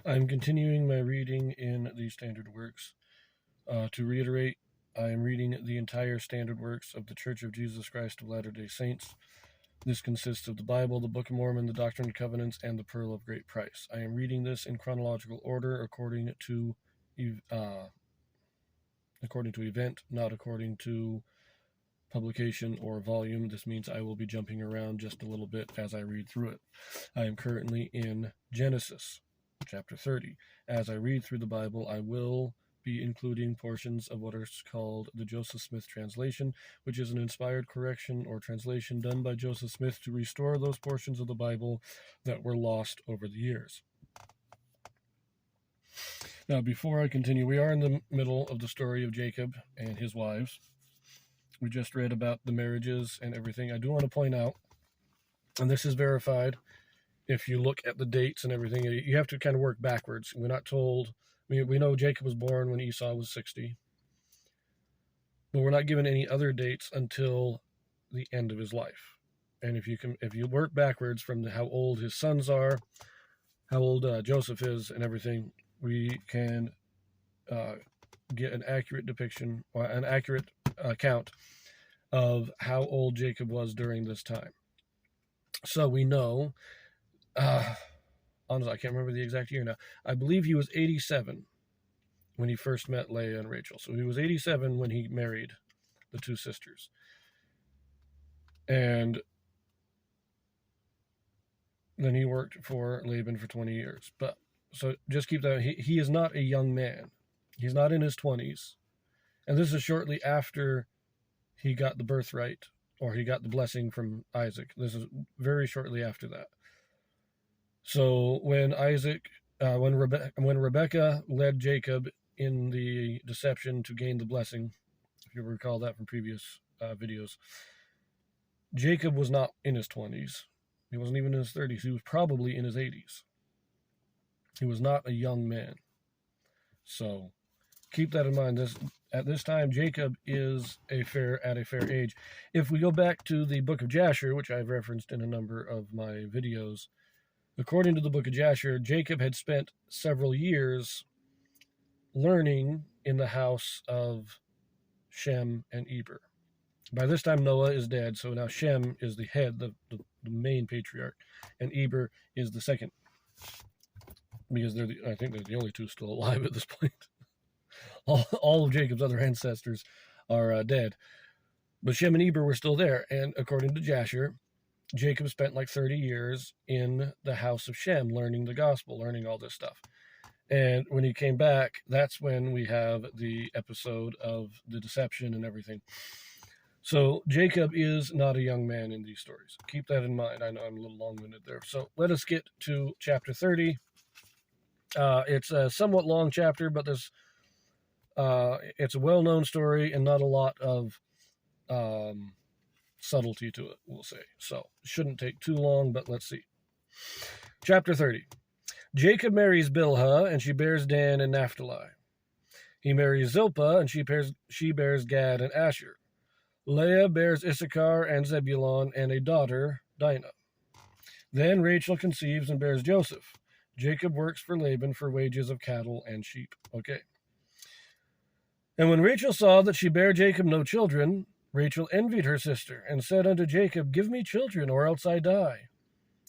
I'm continuing my reading in the Standard Works. To reiterate, I am reading the entire Standard Works of the Church of Jesus Christ of Latter-day Saints. This consists of the Bible, the Book of Mormon, the Doctrine and Covenants, and the Pearl of Great Price. I am reading this in chronological order according to event, not according to publication or volume. This means I will be jumping around just a little bit as I read through it. I am currently in Genesis, chapter 30. As I read through the Bible, I will be including portions of what is called the Joseph Smith translation, which is an inspired correction or translation done by Joseph Smith to restore those portions of the Bible that were lost over the years. Now, before I continue, we are in the middle of the story of Jacob and his wives. We just read about the marriages and everything. I do want to point out, and this is verified, if you look at the dates and everything, you have to kind of work backwards. We're not told, we know Jacob was born when Esau was 60, but we're not given any other dates until the end of his life. And if you work backwards from how old his sons are, how old Joseph is and everything, we can get an accurate depiction or an accurate account of how old Jacob was during this time. So we know, honestly, I can't remember the exact year now. I believe he was 87 when he first met Leah and Rachel. So he was 87 when he married the two sisters. And then he worked for Laban for 20 years. But so just keep that. He is not a young man. He's not in his 20s. And this is shortly after he got the birthright, or he got the blessing from Isaac. This is very shortly after that. So when Rebekah led Jacob in the deception to gain the blessing, if you recall that from previous videos, Jacob was not in his 20s. He wasn't even in his 30s. He was probably in his 80s. He was not a young man. So keep that in mind. At this time, Jacob is at a fair age. If we go back to the book of Jasher, which I've referenced in a number of my videos, according to the book of Jasher, Jacob had spent several years learning in the house of Shem and Eber. By this time, Noah is dead, so now Shem is the head, the main patriarch, and Eber is the second, because I think they're the only two still alive at this point. All of Jacob's other ancestors are dead. But Shem and Eber were still there. And according to Jasher, Jacob spent like 30 years in the house of Shem, learning the gospel, learning all this stuff. And when he came back, that's when we have the episode of the deception and everything. So Jacob is not a young man in these stories. Keep that in mind. I know I'm a little long-winded there. So let us get to chapter 30. It's a somewhat long chapter, but it's a well-known story and not a lot of subtlety to it, we'll say. So it shouldn't take too long, but let's see. Chapter 30. Jacob marries Bilhah, and she bears Dan and Naphtali. He marries Zilpah, and she bears Gad and Asher. Leah bears Issachar and Zebulun, and a daughter, Dinah. Then Rachel conceives and bears Joseph. Jacob works for Laban for wages of cattle and sheep. Okay. And when Rachel saw that she bare Jacob no children, Rachel envied her sister, and said unto Jacob, Give me children, or else I die.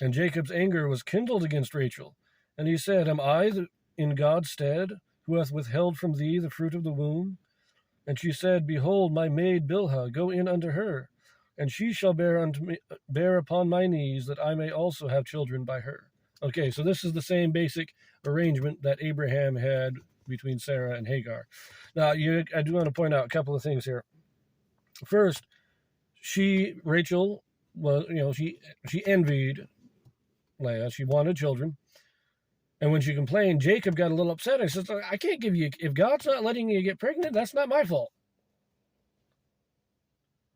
And Jacob's anger was kindled against Rachel. And he said, Am I in God's stead, who hath withheld from thee the fruit of the womb? And she said, Behold, my maid Bilhah, go in unto her, and she shall bear upon my knees, that I may also have children by her. Okay, so this is the same basic arrangement that Abraham had between Sarah and Hagar. Now, I do want to point out a couple of things here. First, Rachel, she envied Leah. She wanted children. And when she complained, Jacob got a little upset. He says, I can't give you, if God's not letting you get pregnant, that's not my fault.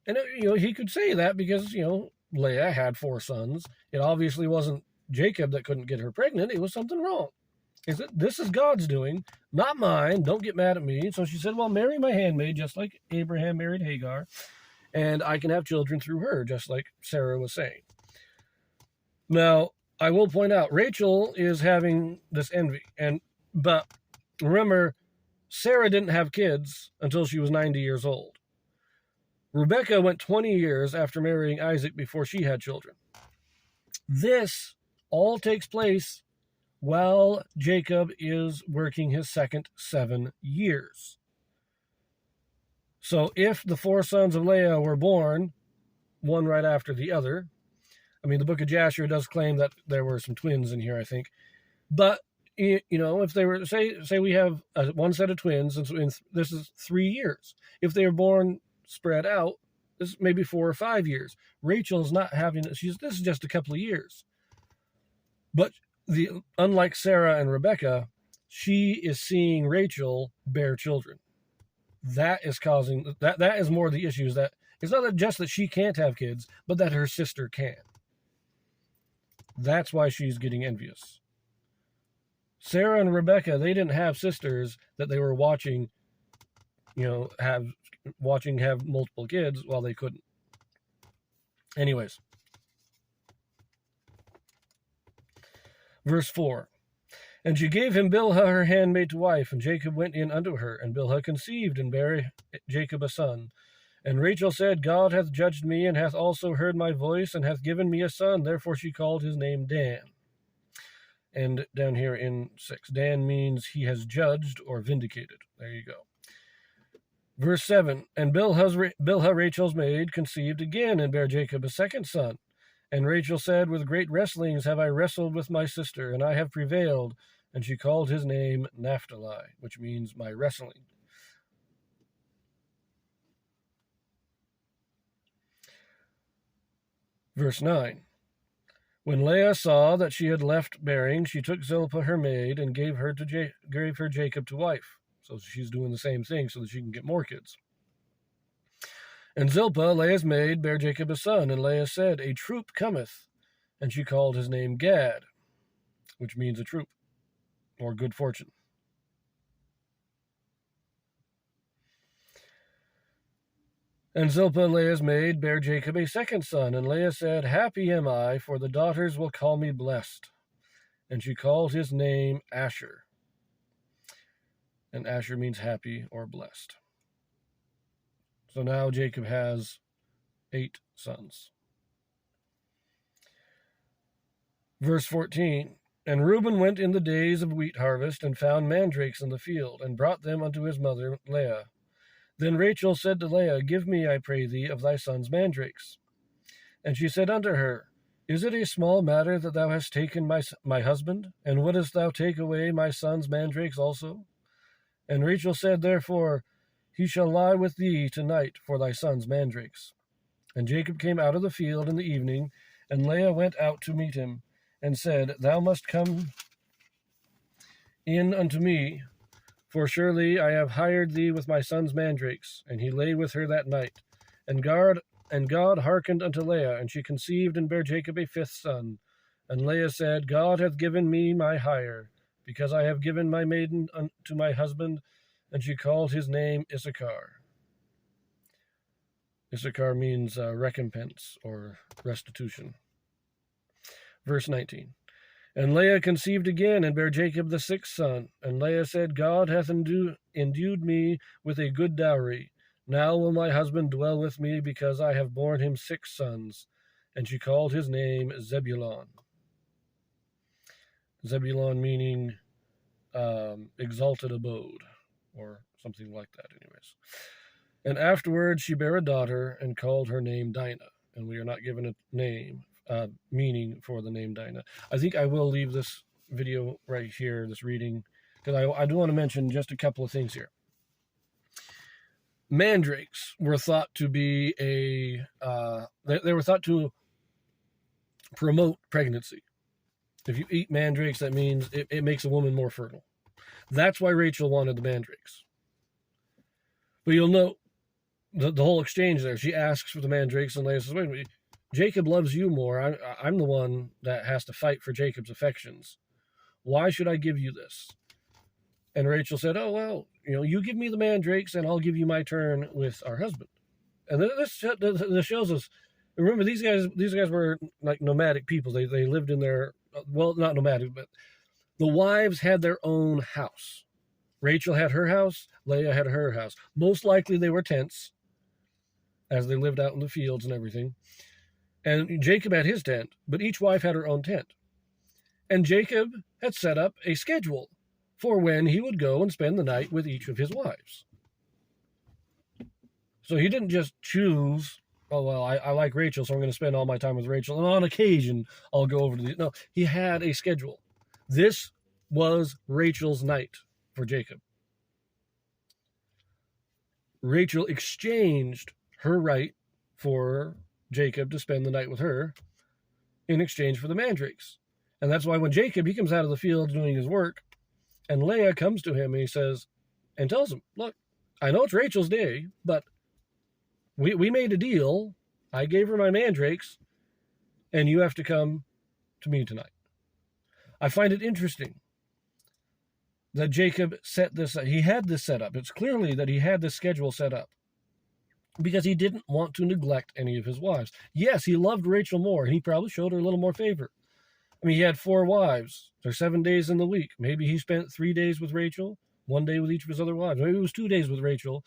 And, he could say that because, Leah had 4 sons. It obviously wasn't Jacob that couldn't get her pregnant. It was something wrong. This is God's doing, not mine. Don't get mad at me. So she said, well, marry my handmaid, just like Abraham married Hagar, and I can have children through her, just like Sarah was saying. Now, I will point out, Rachel is having this envy. But remember, Sarah didn't have kids until she was 90 years old. Rebecca went 20 years after marrying Isaac before she had children. This all takes place while Jacob is working his second 7 years. So if the 4 sons of Leah were born, one right after the other, I mean, the book of Jasher does claim that there were some twins in here, I think. But, if they were, say we have one set of twins, and this is 3 years. If they were born spread out, this is maybe 4 or 5 years. Rachel's not having, this is just a couple of years. But unlike Sarah and Rebecca, she is seeing Rachel bear children. That is causing, that is more the issues. That it's not just that she can't have kids, but that her sister can. That's why she's getting envious. Sarah and Rebecca, they didn't have sisters that they were watching, have multiple kids while they couldn't. Anyways. Verse 4. And she gave him Bilhah her handmaid to wife, and Jacob went in unto her, and Bilhah conceived, and bare Jacob a son. And Rachel said, God hath judged me, and hath also heard my voice, and hath given me a son. Therefore she called his name Dan. And down here in 6, Dan means he has judged or vindicated. There you go. Verse 7, and Bilhah, Rachel's maid, conceived again, and bare Jacob a second son. And Rachel said, with great wrestlings have I wrestled with my sister, and I have prevailed. And she called his name Naphtali, which means my wrestling. Verse 9. When Leah saw that she had left bearing, she took Zilpah her maid, and gave her Jacob to wife. So she's doing the same thing so that she can get more kids. And Zilpah, Leah's maid, bare Jacob a son, and Leah said, a troop cometh. And she called his name Gad, which means a troop, or good fortune. And Zilpah, Leah's maid, bare Jacob a second son, and Leah said, happy am I, for the daughters will call me blessed. And she called his name Asher. And Asher means happy or blessed. So now Jacob has 8 sons. Verse 14, and Reuben went in the days of wheat harvest, and found mandrakes in the field, and brought them unto his mother Leah. Then Rachel said to Leah, give me, I pray thee, of thy son's mandrakes. And she said unto her, is it a small matter that thou hast taken my husband? And wouldest thou take away my son's mandrakes also? And Rachel said, therefore, he shall lie with thee tonight for thy son's mandrakes. And Jacob came out of the field in the evening, and Leah went out to meet him, and said, thou must come in unto me, for surely I have hired thee with my son's mandrakes. And he lay with her that night. And God hearkened unto Leah, and she conceived and bare Jacob a 5th son. And Leah said, God hath given me my hire, because I have given my maiden unto my husband. And she called his name Issachar. Issachar means recompense or restitution. Verse 19. And Leah conceived again, and bare Jacob the 6th son. And Leah said, God hath endued me with a good dowry. Now will my husband dwell with me, because I have borne him 6 sons. And she called his name Zebulun. Zebulun meaning exalted abode, or something like that anyways. And afterward she bare a daughter, and called her name Dinah. And we are not given a name, meaning for the name Dinah. I think I will leave this video right here, this reading, because I do want to mention just a couple of things here. Mandrakes were thought to be they were thought to promote pregnancy. If you eat mandrakes, that means it makes a woman more fertile. That's why Rachel wanted the mandrakes. But you'll note the whole exchange there. She asks for the mandrakes, and Leah says, wait a minute, Jacob loves you more. I'm the one that has to fight for Jacob's affections. Why should I give you this? And Rachel said, oh, well, you give me the mandrakes, and I'll give you my turn with our husband. And this shows us, remember, these guys were like nomadic people. They lived in their well, not nomadic, but the wives had their own house. Rachel had her house, Leah had her house. Most likely they were tents, as they lived out in the fields and everything. And Jacob had his tent, but each wife had her own tent. And Jacob had set up a schedule for when he would go and spend the night with each of his wives. So he didn't just choose, oh, well, I like Rachel, so I'm going to spend all my time with Rachel, and on occasion I'll go over to the... No, he had a schedule. This was Rachel's night for Jacob. Rachel exchanged her right for Jacob to spend the night with her in exchange for the mandrakes. And that's why when Jacob, he comes out of the field doing his work, and Leah comes to him and he says, and tells him, look, I know it's Rachel's day, but we made a deal. I gave her my mandrakes, and you have to come to me tonight. I find it interesting that Jacob set this up. He had this set up. It's clearly that he had this schedule set up because he didn't want to neglect any of his wives. Yes, he loved Rachel more, and he probably showed her a little more favor. I mean, he had 4 wives. There's 7 days in the week. Maybe he spent 3 days with Rachel, 1 day with each of his other wives. Maybe it was 2 days with Rachel.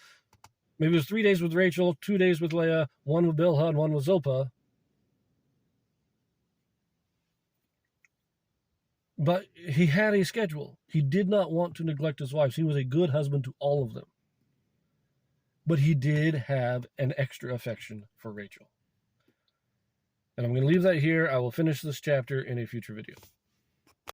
Maybe it was 3 days with Rachel, 2 days with Leah, 1 with Bilhah, and 1 with Zilpah. But he had a schedule. He did not want to neglect his wives. He was a good husband to all of them. But he did have an extra affection for Rachel. And I'm going to leave that here. I will finish this chapter in a future video.